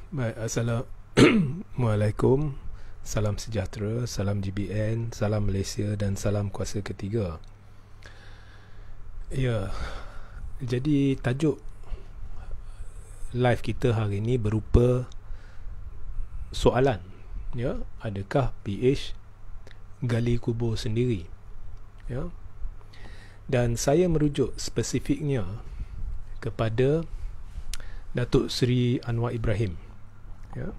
Baik, Assalamualaikum. Salam sejahtera, salam GBN, salam Malaysia dan salam kuasa ketiga. Ya, jadi tajuk live kita hari ini berupa soalan. Ya, adakah PH gali kubur sendiri? Ya. Dan saya merujuk spesifiknya kepada Datuk Seri Anwar Ibrahim. Ya.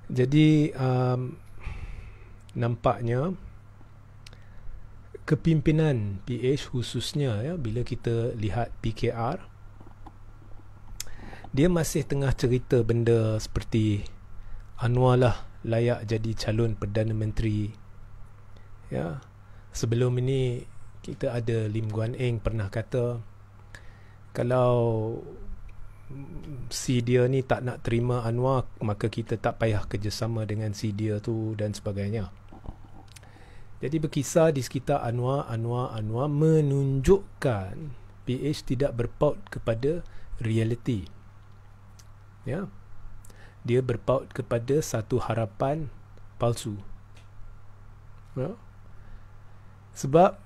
Jadi nampaknya kepimpinan PH khususnya, ya, bila kita lihat PKR, dia masih tengah cerita benda seperti Anwar lah layak jadi calon Perdana Menteri. Ya. Sebelum ini kita ada Lim Guan Eng pernah kata kalau si dia ni tak nak terima Anwar, maka kita tak payah kerjasama dengan si dia tu dan sebagainya. Jadi berkisar di sekitar Anwar menunjukkan PH tidak berpaut kepada realiti. Ya. Dia berpaut kepada satu harapan palsu. Ya. Sebab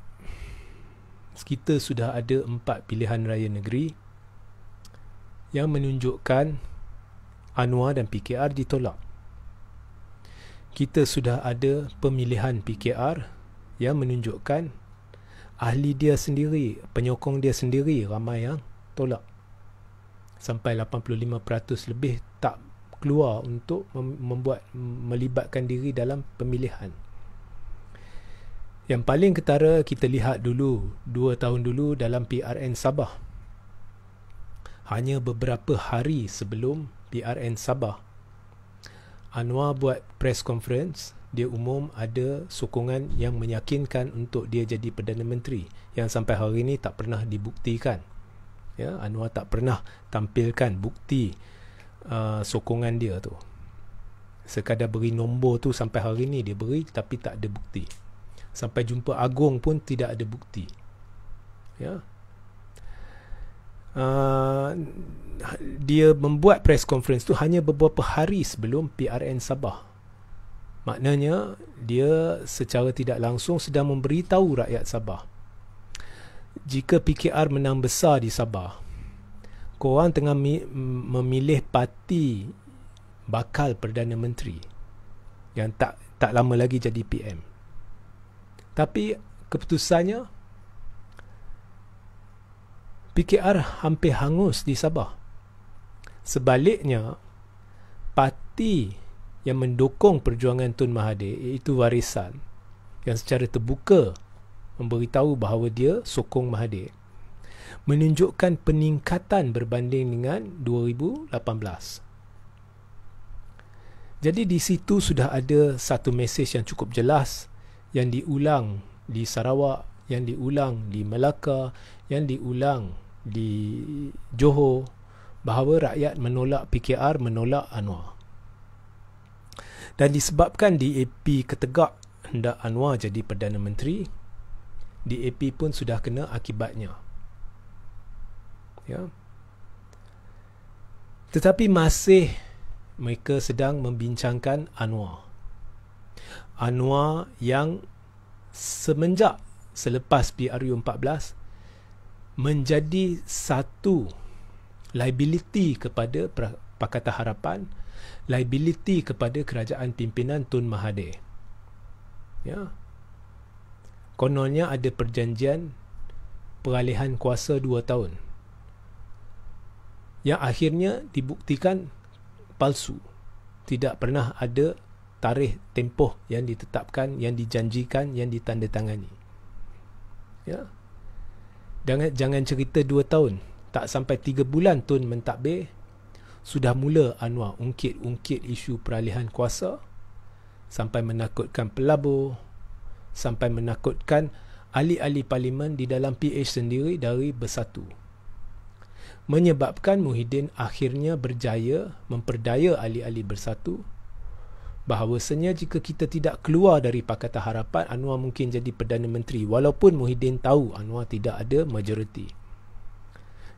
kita sudah ada 4 pilihan raya negeri yang menunjukkan Anwar dan PKR ditolak. Kita sudah ada pemilihan PKR yang menunjukkan ahli dia sendiri, penyokong dia sendiri ramai yang tolak. Sampai 85% lebih tak keluar untuk melibatkan diri dalam pemilihan. Yang paling ketara kita lihat dulu 2 tahun dulu dalam PRN Sabah. Hanya beberapa hari sebelum PRN Sabah, Anwar buat press conference, dia umum ada sokongan yang meyakinkan untuk dia jadi Perdana Menteri, yang sampai hari ini tak pernah dibuktikan. Ya, Anwar tak pernah tampilkan bukti sokongan dia tu. Sekadar beri nombor tu sampai hari ini dia beri, tapi tak ada bukti. Sampai jumpa Agong pun tidak ada bukti. Ya. Dia membuat press conference tu hanya beberapa hari sebelum PRN Sabah. Maknanya dia secara tidak langsung sedang memberitahu rakyat Sabah, jika PKR menang besar di Sabah, korang tengah memilih parti bakal Perdana Menteri yang tak lama lagi jadi PM. Tapi keputusannya PKR hampir hangus di Sabah. Sebaliknya, parti yang mendukung perjuangan Tun Mahathir, iaitu Warisan, yang secara terbuka memberitahu bahawa dia sokong Mahathir, menunjukkan peningkatan berbanding dengan 2018. Jadi di situ sudah ada satu mesej yang cukup jelas yang diulang di Sarawak, yang diulang di Melaka, yang diulang di Johor, bahawa rakyat menolak PKR, menolak Anwar. Dan disebabkan DAP ketegak hendak Anwar jadi Perdana Menteri, DAP pun sudah kena akibatnya. Ya. Tetapi masih mereka sedang membincangkan Anwar. Anwar yang semenjak selepas PRU 14 menjadi satu liability kepada Pakatan Harapan, liability kepada kerajaan pimpinan Tun Mahathir. Ya. Kononnya ada perjanjian peralihan kuasa 2 tahun yang akhirnya dibuktikan palsu. Tidak pernah ada tarikh tempoh yang ditetapkan, yang dijanjikan, yang ditandatangani. Ya. Jangan cerita 2 tahun. Tak sampai 3 bulan Tun mentadbir, sudah mula Anwar ungkit isu peralihan kuasa, sampai menakutkan pelabur, sampai menakutkan ahli-ahli parlimen di dalam PH sendiri dari bersatu. Menyebabkan Muhyiddin akhirnya berjaya memperdaya ahli-ahli bersatu bahawasanya jika kita tidak keluar dari Pakatan Harapan, Anwar mungkin jadi Perdana Menteri, walaupun Muhyiddin tahu Anwar tidak ada majoriti.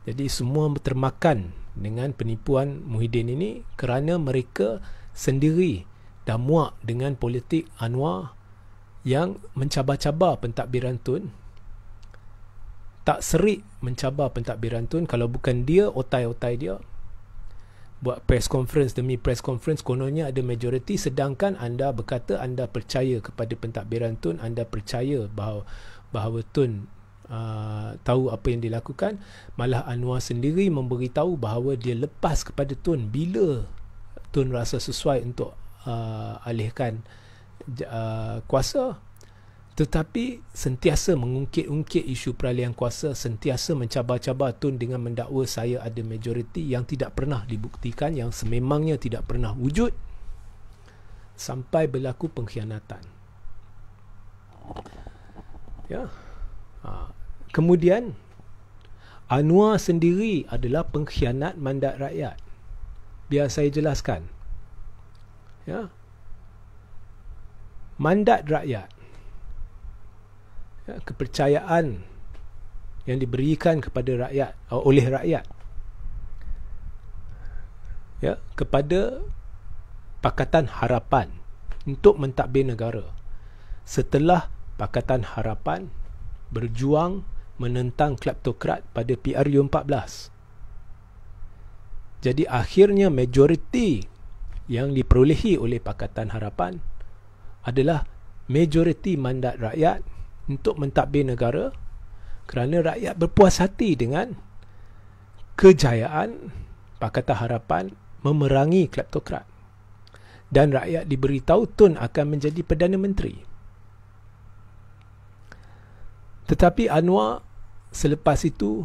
Jadi semua termakan dengan penipuan Muhyiddin ini kerana mereka sendiri dah muak dengan politik Anwar yang mencabar-cabar pentadbiran Tun. Tak serik mencabar pentadbiran Tun. Kalau bukan dia, otai-otai dia. Buat press conference demi press conference, kononnya ada majoriti, sedangkan anda berkata anda percaya kepada pentadbiran Tun, anda percaya bahawa Tun tahu apa yang dilakukan. Malah Anwar sendiri memberitahu bahawa dia lepas kepada Tun bila Tun rasa sesuai untuk alihkan kuasa, tetapi sentiasa mengungkit-ungkit isu peralihan kuasa, sentiasa mencabar-cabar Tun dengan mendakwa saya ada majoriti yang tidak pernah dibuktikan, yang sememangnya tidak pernah wujud, sampai berlaku pengkhianatan. Ya. Kemudian Anwar sendiri adalah pengkhianat mandat rakyat. Biar saya jelaskan. Ya. Mandat rakyat, ya, kepercayaan yang diberikan kepada rakyat, oleh rakyat, ya, kepada Pakatan Harapan untuk mentadbir negara. Setelah Pakatan Harapan berjuang menentang kleptokrat pada PRU 14. Jadi akhirnya majoriti yang diperolehi oleh Pakatan Harapan adalah majoriti mandat rakyat untuk mentadbir negara, kerana rakyat berpuas hati dengan kejayaan Pakatan Harapan memerangi kleptokrat, dan rakyat diberitahu Tun akan menjadi Perdana Menteri. Tetapi Anwar selepas itu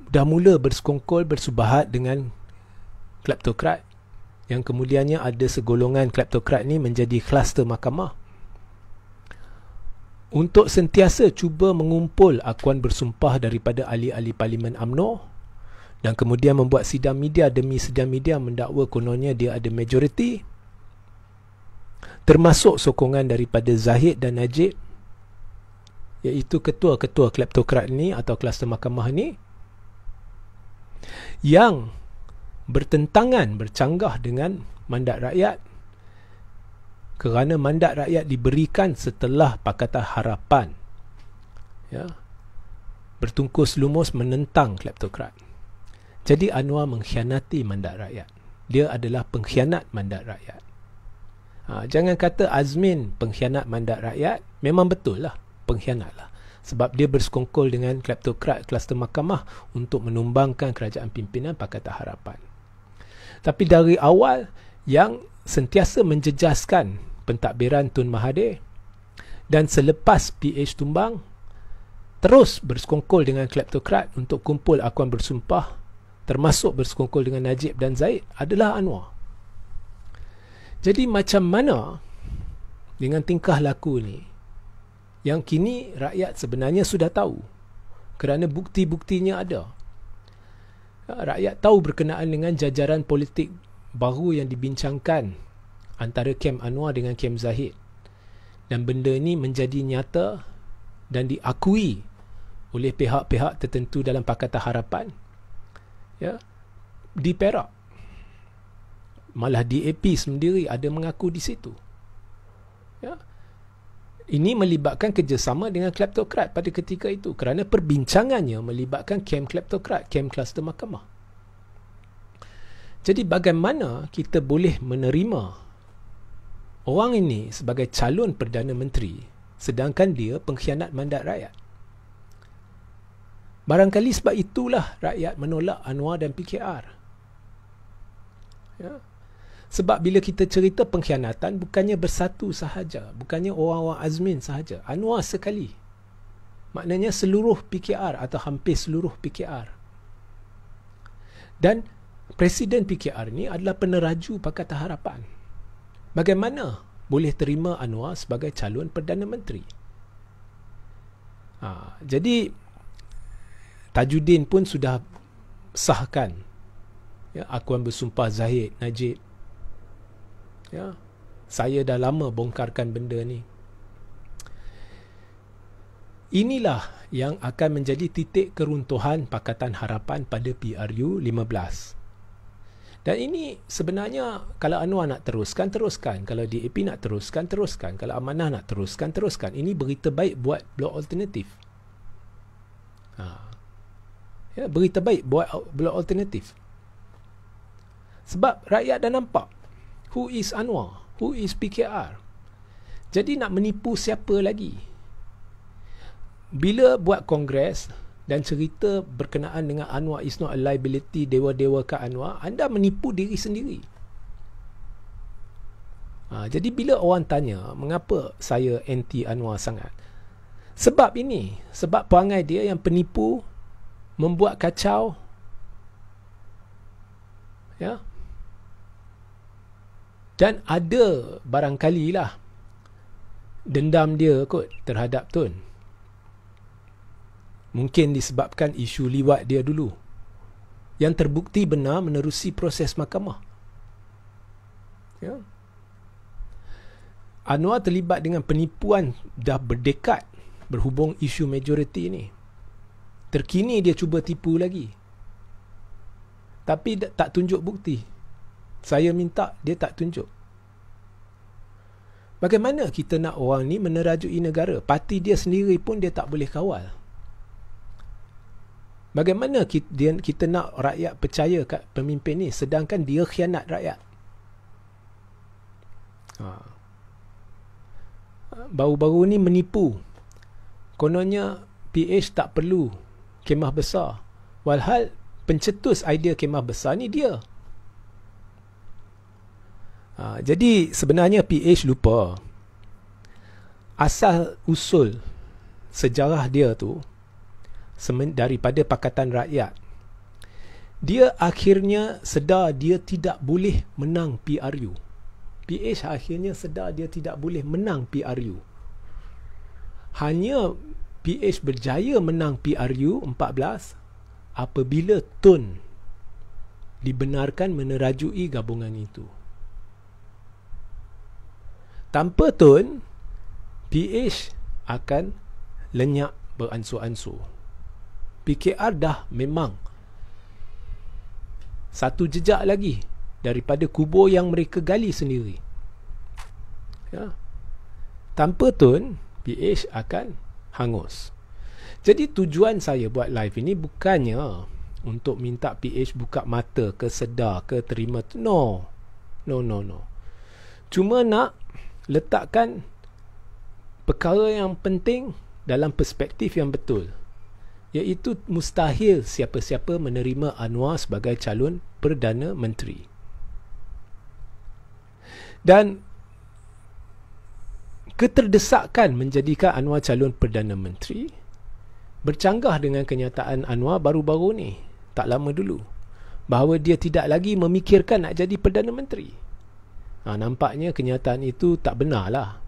dah mula bersekongkol, bersubahat dengan kleptokrat, yang kemudiannya ada segolongan kleptokrat ni menjadi kluster mahkamah, untuk sentiasa cuba mengumpul akuan bersumpah daripada ahli-ahli Parlimen UMNO, dan kemudian membuat sidang media demi sidang media mendakwa kononnya dia ada majoriti, termasuk sokongan daripada Zahid dan Najib, iaitu ketua-ketua kleptokrat ni atau kluster mahkamah ni, yang bertentangan, bercanggah dengan mandat rakyat, kerana mandat rakyat diberikan setelah Pakatan Harapan, ya, bertungkus lumus menentang kleptokrat. Jadi Anwar mengkhianati mandat rakyat. Dia adalah pengkhianat mandat rakyat. Jangan kata Azmin pengkhianat mandat rakyat. Memang betul lah, pengkhianat lah. Sebab dia bersekongkol dengan kleptokrat kluster mahkamah untuk menumbangkan kerajaan pimpinan Pakatan Harapan. Tapi dari awal yang sentiasa menjejaskan pentadbiran Tun Mahathir, dan selepas PH tumbang terus bersekongkol dengan kleptokrat untuk kumpul akuan bersumpah, termasuk bersekongkol dengan Najib dan Zaid, adalah Anwar. Jadi macam mana dengan tingkah laku ni, yang kini rakyat sebenarnya sudah tahu, kerana bukti-buktinya ada. Rakyat tahu berkenaan dengan jajaran politik baru yang dibincangkan antara kem Anwar dengan kem Zahid, dan benda ini menjadi nyata dan diakui oleh pihak-pihak tertentu dalam Pakatan Harapan, ya, di Perak. Malah DAP sendiri ada mengaku di situ. Ya. Ini melibatkan kerjasama dengan kleptokrat pada ketika itu, kerana perbincangannya melibatkan kem kleptokrat, kem kluster mahkamah. Jadi bagaimana kita boleh menerima orang ini sebagai calon Perdana Menteri sedangkan dia pengkhianat mandat rakyat? Barangkali sebab itulah rakyat menolak Anwar dan PKR. Ya. Sebab bila kita cerita pengkhianatan, bukannya bersatu sahaja, bukannya orang-orang Azmin sahaja, Anwar sekali. Maknanya seluruh PKR atau hampir seluruh PKR. Dan Presiden PKR ni adalah peneraju Pakatan Harapan. Bagaimana boleh terima Anwar sebagai calon Perdana Menteri? Jadi Tajuddin pun sudah sahkan, ya, akuan bersumpah Zahid, Najib. Ya, saya dah lama bongkarkan benda ni. Inilah yang akan menjadi titik keruntuhan Pakatan Harapan pada PRU 15. Dan ini sebenarnya kalau Anwar nak teruskan, teruskan. Kalau DAP nak teruskan, teruskan. Kalau Amanah nak teruskan, teruskan. Ini berita baik buat blok alternatif. Ya, berita baik buat blok alternatif. Sebab rakyat dah nampak who is Anwar, who is PKR. Jadi nak menipu siapa lagi? Bila buat kongres dan cerita berkenaan dengan Anwar is not a liability, dewa-dewakan Anwar, anda menipu diri sendiri. Jadi bila orang tanya mengapa saya anti Anwar sangat, sebab ini, sebab perangai dia yang penipu, membuat kacau, ya. Dan ada barangkali lah dendam dia kot terhadap Tun. Mungkin disebabkan isu liwat dia dulu, yang terbukti benar menerusi proses mahkamah. Ya. Anwar terlibat dengan penipuan dah berdekad berhubung isu majoriti ni. Terkini dia cuba tipu lagi, tapi tak tunjuk bukti. Saya minta dia tak tunjuk. Bagaimana kita nak orang ni menerajui negara? Parti dia sendiri pun dia tak boleh kawal. Bagaimana kita nak rakyat percaya kat pemimpin ni sedangkan dia khianat rakyat? Baru-baru ni menipu. Kononnya PH tak perlu kemah besar. Walhal pencetus idea kemah besar ni dia. Jadi sebenarnya PH lupa asal usul sejarah dia tu daripada Pakatan Rakyat. Dia akhirnya sedar dia tidak boleh menang PRU. PH akhirnya sedar dia tidak boleh menang PRU. Hanya PH berjaya menang PRU 14 apabila Tun dibenarkan menerajui gabungan itu. Tanpa Tun, PH akan lenyap beransur-ansur. PKR dah memang satu jejak lagi daripada kubur yang mereka gali sendiri. Ya. Tanpa Tun, PH akan hangus. Jadi tujuan saya buat live ini bukannya untuk minta PH buka mata ke sedar ke terima. No. Cuma nak letakkan perkara yang penting dalam perspektif yang betul, iaitu mustahil siapa-siapa menerima Anwar sebagai calon Perdana Menteri. Dan keterdesakan menjadikan Anwar calon Perdana Menteri bercanggah dengan kenyataan Anwar baru-baru ni, tak lama dulu, bahawa dia tidak lagi memikirkan nak jadi Perdana Menteri. Nampaknya kenyataan itu tak benar lah.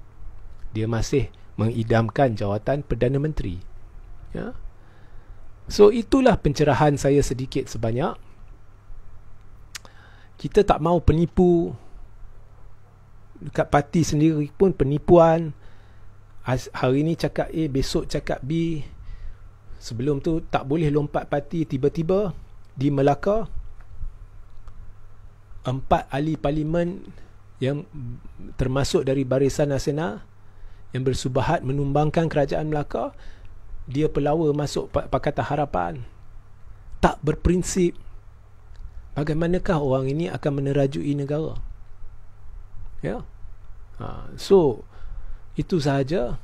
Dia masih mengidamkan jawatan Perdana Menteri. Ya. So itulah pencerahan saya sedikit sebanyak. Kita tak mau penipu. Dekat parti sendiri pun penipuan. Hari ni cakap A, besok cakap B. Sebelum tu tak boleh lompat parti. Tiba-tiba di Melaka 4 ahli parlimen yang termasuk dari Barisan Nasional yang bersubahat menumbangkan kerajaan Melaka, dia pelawa masuk Pakatan Harapan. Tak berprinsip. Bagaimanakah orang ini akan menerajui negara? Ya. So itu sahaja.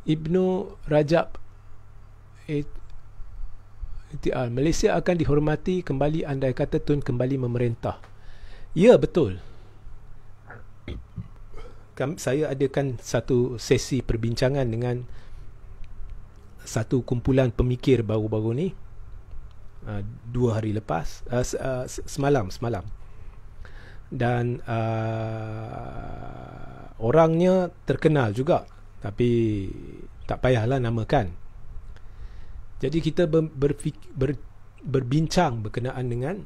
Ibnu Rajab Malaysia akan dihormati kembali andai kata Tun kembali memerintah. Ya, betul. Saya adakan satu sesi perbincangan dengan satu kumpulan pemikir baru-baru ni, 2 hari lepas, semalam. Dan orangnya terkenal juga, tapi tak payahlah namakan. Jadi kita berbincang berkenaan dengan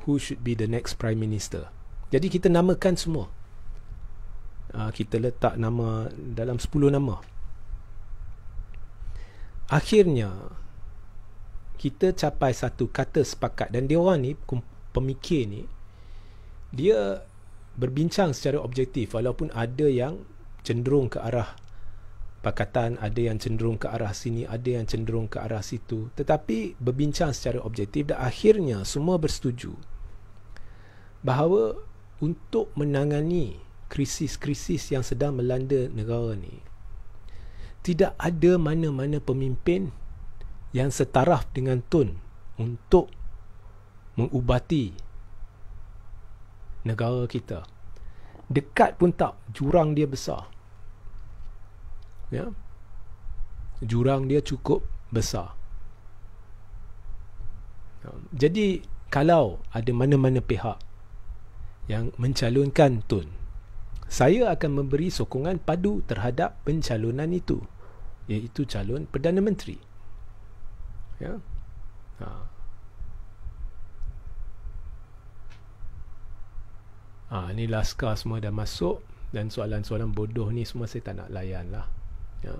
who should be the next Prime Minister. Jadi kita namakan semua. Kita letak nama dalam 10 nama. Akhirnya kita capai satu kata sepakat, dan dia orang ni, pemikir ni, dia berbincang secara objektif, walaupun ada yang cenderung ke arah pakatan, ada yang cenderung ke arah sini, ada yang cenderung ke arah situ, tetapi berbincang secara objektif, dan akhirnya semua bersetuju bahawa untuk menangani krisis-krisis yang sedang melanda negara ni, tidak ada mana-mana pemimpin yang setaraf dengan Tun untuk mengubati negara kita. Dekat pun tak, jurang dia besar. Ya, jurang dia cukup besar. Jadi kalau ada mana-mana pihak yang mencalonkan Tun, saya akan memberi sokongan padu terhadap pencalonan itu, iaitu calon Perdana Menteri. Ya. Ni Laskar semua dah masuk, dan soalan-soalan bodoh ni semua saya tak nak layan lah. Ya.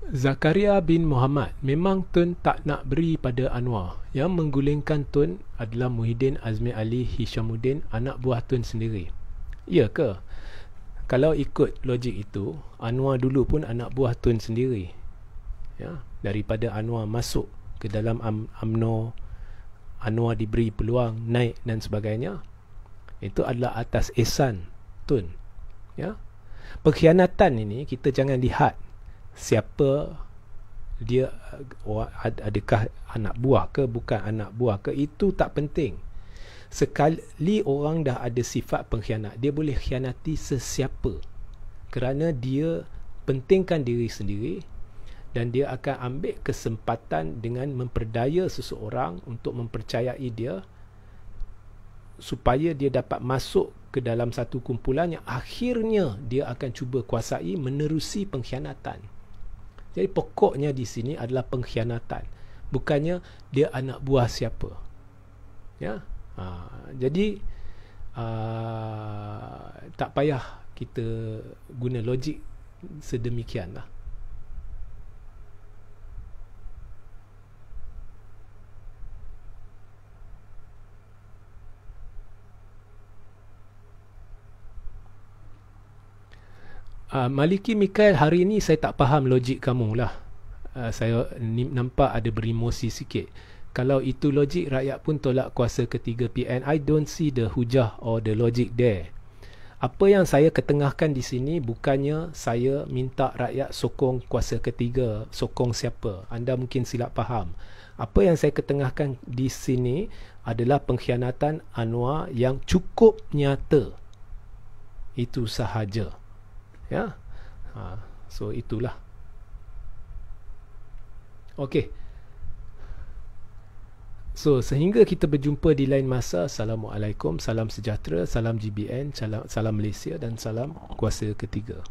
Zakaria bin Muhammad, memang Tun tak nak beri pada Anwar. Yang menggulingkan Tun adalah Muhyiddin Azmi Ali Hishamuddin, anak buah Tun sendiri. Ya ke? Kalau ikut logik itu, Anwar dulu pun anak buah Tun sendiri. Ya, daripada Anwar masuk ke dalam UMNO, Anwar diberi peluang naik dan sebagainya, itu adalah atas ihsan Tun. Ya. Pengkhianatan ini kita jangan lihat siapa dia, adakah anak buah ke bukan anak buah ke, itu tak penting. Sekali orang dah ada sifat pengkhianat, dia boleh khianati sesiapa, kerana dia pentingkan diri sendiri, dan dia akan ambil kesempatan dengan memperdaya seseorang untuk mempercayai dia, supaya dia dapat masuk ke dalam satu kumpulan yang akhirnya dia akan cuba kuasai, menerusi pengkhianatan. Jadi pokoknya di sini adalah pengkhianatan, bukannya dia anak buah siapa. Ya. Jadi tak payah kita guna logik sedemikian lah. Maliki Mikael, hari ini saya tak faham logik kamu lah. Saya nampak ada beremosi sikit. Kalau itu logik, rakyat pun tolak kuasa ketiga PN. I don't see the hujah or the logic there. Apa yang saya ketengahkan di sini, bukannya saya minta rakyat sokong kuasa ketiga, sokong siapa. Anda mungkin silap faham. Apa yang saya ketengahkan di sini adalah pengkhianatan Anwar yang cukup nyata. Itu sahaja. Ya. So itulah. Okey. So sehingga kita berjumpa di lain masa. Assalamualaikum, salam sejahtera, salam GBN, salam Malaysia, dan salam kuasa ketiga.